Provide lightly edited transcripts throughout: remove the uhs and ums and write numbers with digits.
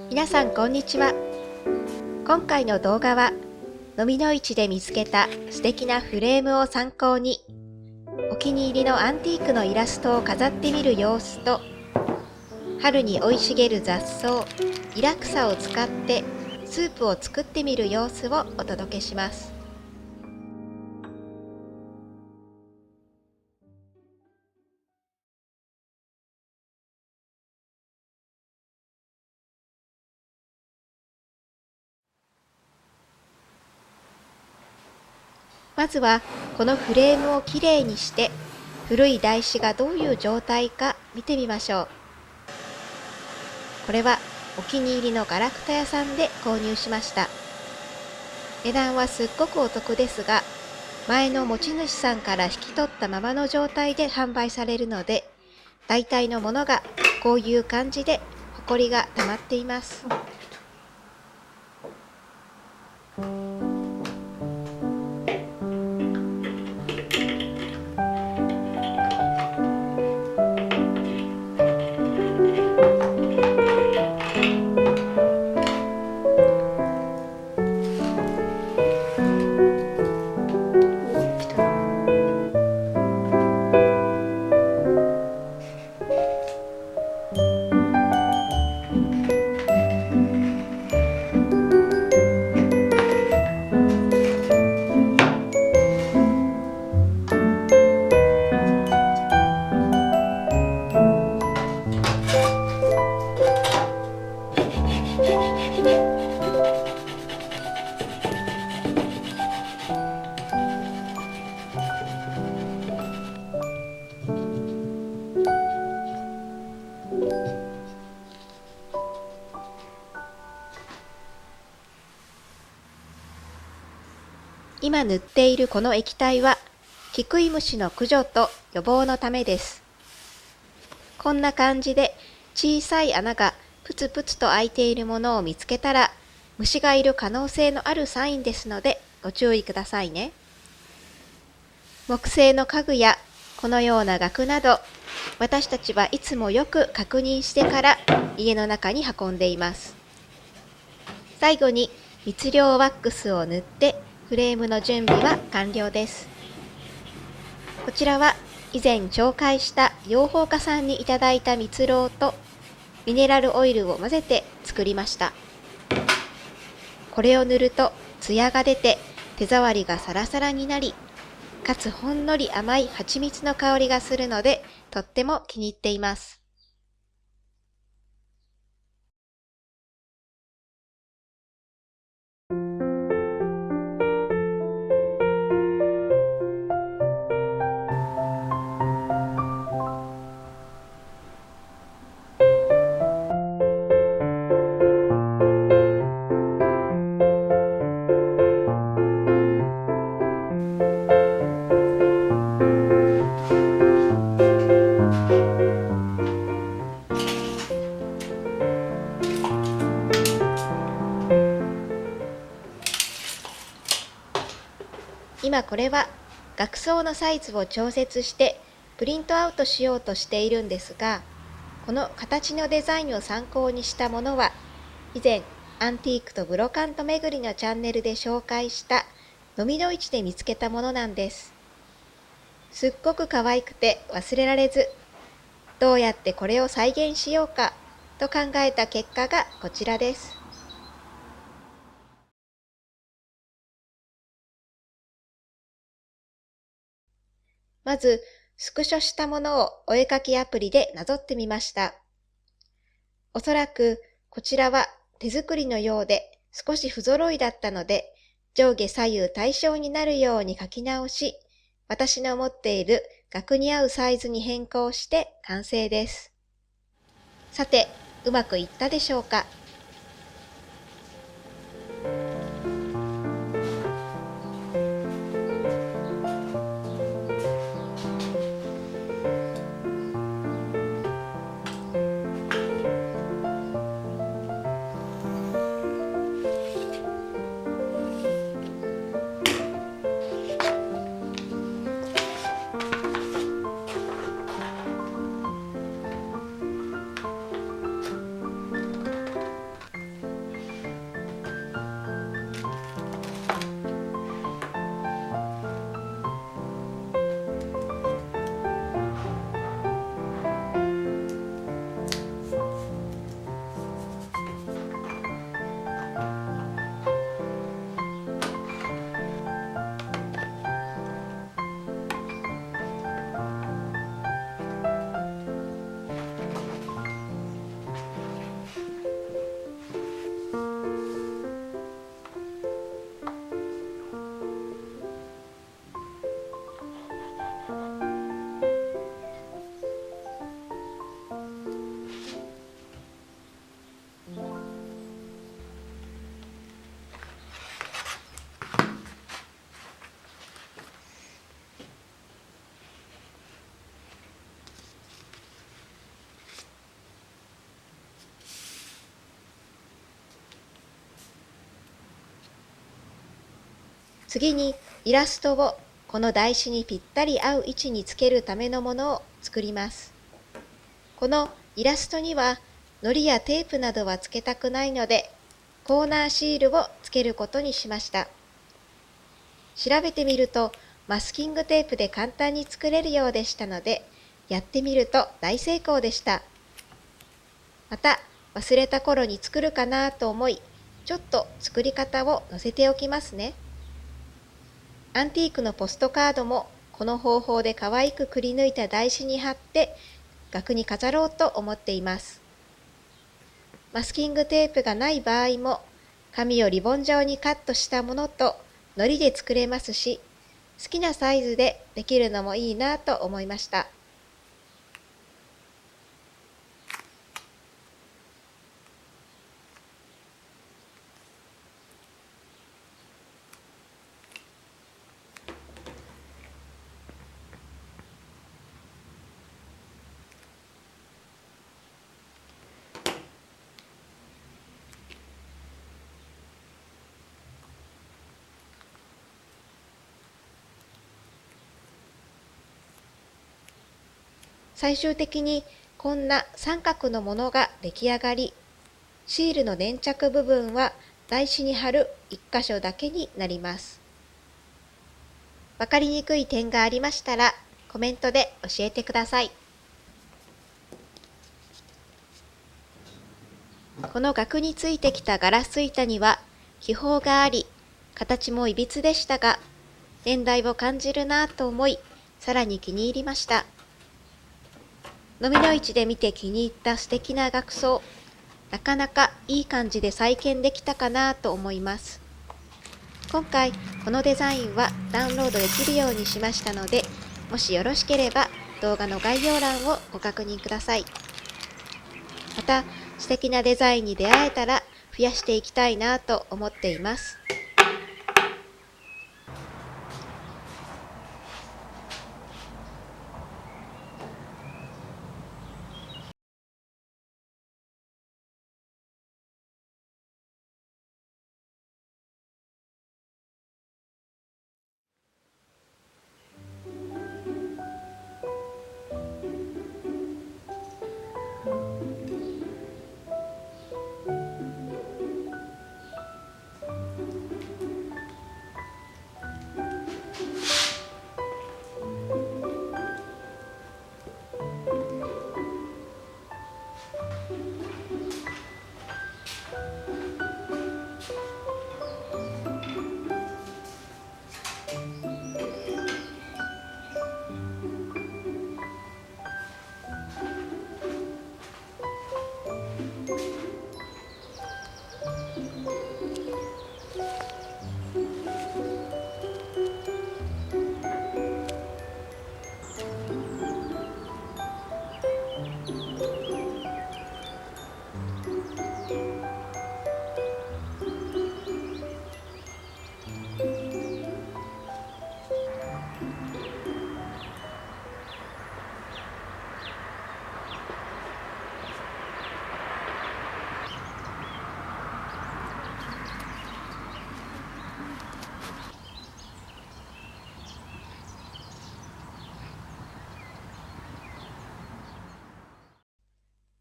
皆さんこんにちは。今回の動画はのみの市で見つけた素敵なフレームを参考にお気に入りのアンティークのイラストを飾ってみる様子と春に生い茂る雑草イラクサを使ってスープを作ってみる様子をお届けします。まずはこのフレームをきれいにして古い台紙がどういう状態か見てみましょう。これはお気に入りのガラクタ屋さんで購入しました。値段はすっごくお得ですが、前の持ち主さんから引き取ったままの状態で販売されるので、大体のものがこういう感じでホコリが溜まっています。今塗っているこの液体はキクイムシの駆除と予防のためです。こんな感じで小さい穴がプツプツと開いているものを見つけたら虫がいる可能性のあるサインですのでご注意くださいね。木製の家具やこのような額など私たちはいつもよく確認してから家の中に運んでいます。最後に密漁ワックスを塗ってフレームの準備は完了です。こちらは以前紹介した養蜂家さんにいただいた蜜蝋とミネラルオイルを混ぜて作りました。これを塗るとツヤが出て手触りがサラサラになり、かつほんのり甘い蜂蜜の香りがするのでとっても気に入っています。今これは額装のサイズを調節してプリントアウトしようとしているんですが、この形のデザインを参考にしたものは以前アンティークとブロカント巡りのチャンネルで紹介したのみの市で見つけたものなんです。すっごく可愛くて忘れられず、どうやってこれを再現しようかと考えた結果がこちらです。まずスクショしたものをお絵かきアプリでなぞってみました。おそらくこちらは手作りのようで少し不揃いだったので、上下左右対称になるように書き直し、私の持っている額に合うサイズに変更して完成です。さて、うまくいったでしょうか？次にイラストをこの台紙にぴったり合う位置につけるためのものを作ります。このイラストには糊やテープなどはつけたくないので、コーナーシールをつけることにしました。調べてみるとマスキングテープで簡単に作れるようでしたので、やってみると大成功でした。また忘れた頃に作るかなと思い、ちょっと作り方を載せておきますね。アンティークのポストカードもこの方法で可愛くくり抜いた台紙に貼って額に飾ろうと思っています。マスキングテープがない場合も紙をリボン状にカットしたものと糊で作れますし、好きなサイズでできるのもいいなと思いました。最終的にこんな三角のものが出来上がり、シールの粘着部分は台紙に貼る1箇所だけになります。わかりにくい点がありましたらコメントで教えてください。この額についてきたガラス板には気泡があり、形もいびつでしたが、年代を感じるなぁと思い、さらに気に入りました。のみの市で見て気に入った素敵な額装、なかなかいい感じで再現できたかなと思います。今回このデザインはダウンロードできるようにしましたので、もしよろしければ動画の概要欄をご確認ください。また素敵なデザインに出会えたら増やしていきたいなと思っています。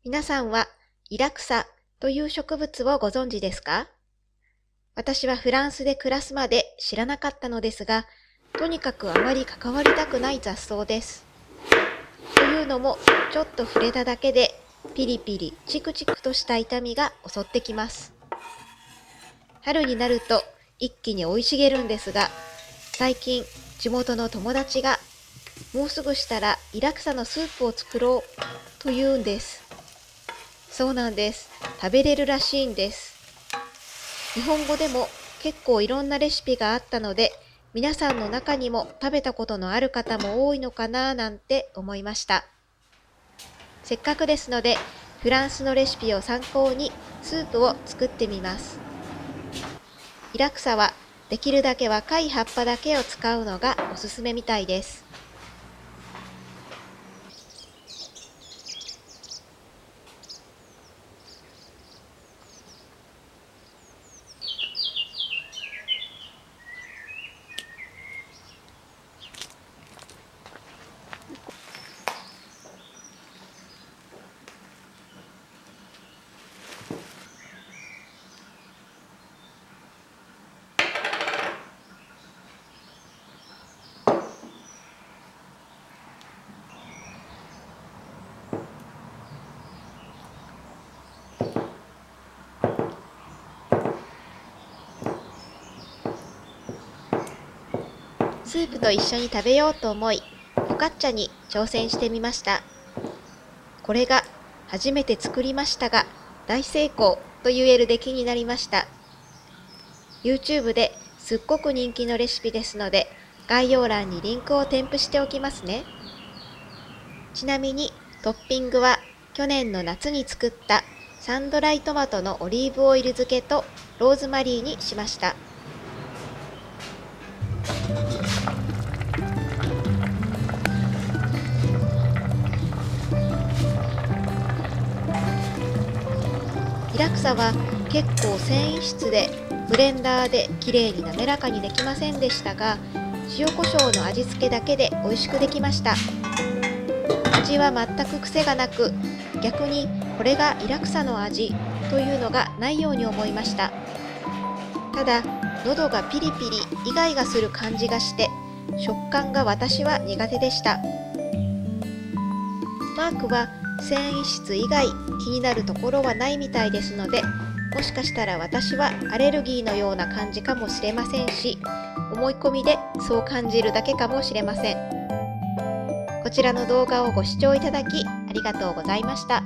皆さんはイラクサという植物をご存知ですか？私はフランスで暮らすまで知らなかったのですが、とにかくあまり関わりたくない雑草です。というのも、ちょっと触れただけでピリピリチクチクとした痛みが襲ってきます。春になると一気に生い茂るんですが、最近地元の友達がもうすぐしたらイラクサのスープを作ろうと言うんです。そうなんです。食べれるらしいんです。日本語でも結構いろんなレシピがあったので、皆さんの中にも食べたことのある方も多いのかななんて思いました。せっかくですので、フランスのレシピを参考にスープを作ってみます。イラクサはできるだけ若い葉っぱだけを使うのがおすすめみたいです。スープと一緒に食べようと思い、フォカッチャに挑戦してみました。これが初めて作りましたが、大成功と言える出来になりました。YouTube ですっごく人気のレシピですので、概要欄にリンクを添付しておきますね。ちなみにトッピングは去年の夏に作ったサンドライトマトのオリーブオイル漬けとローズマリーにしました。イラクサは結構繊維質でブレンダーで綺麗に滑らかにできませんでしたが、塩コショウの味付けだけで美味しくできました。味は全く癖がなく、逆にこれがイラクサの味というのがないように思いました。ただ喉がピリピリイガイガする感じがして、食感が私は苦手でした。マークは繊維質以外気になるところはないみたいですので、もしかしたら私はアレルギーのような感じかもしれませんし、思い込みでそう感じるだけかもしれません。こちらの動画をご視聴いただきありがとうございました。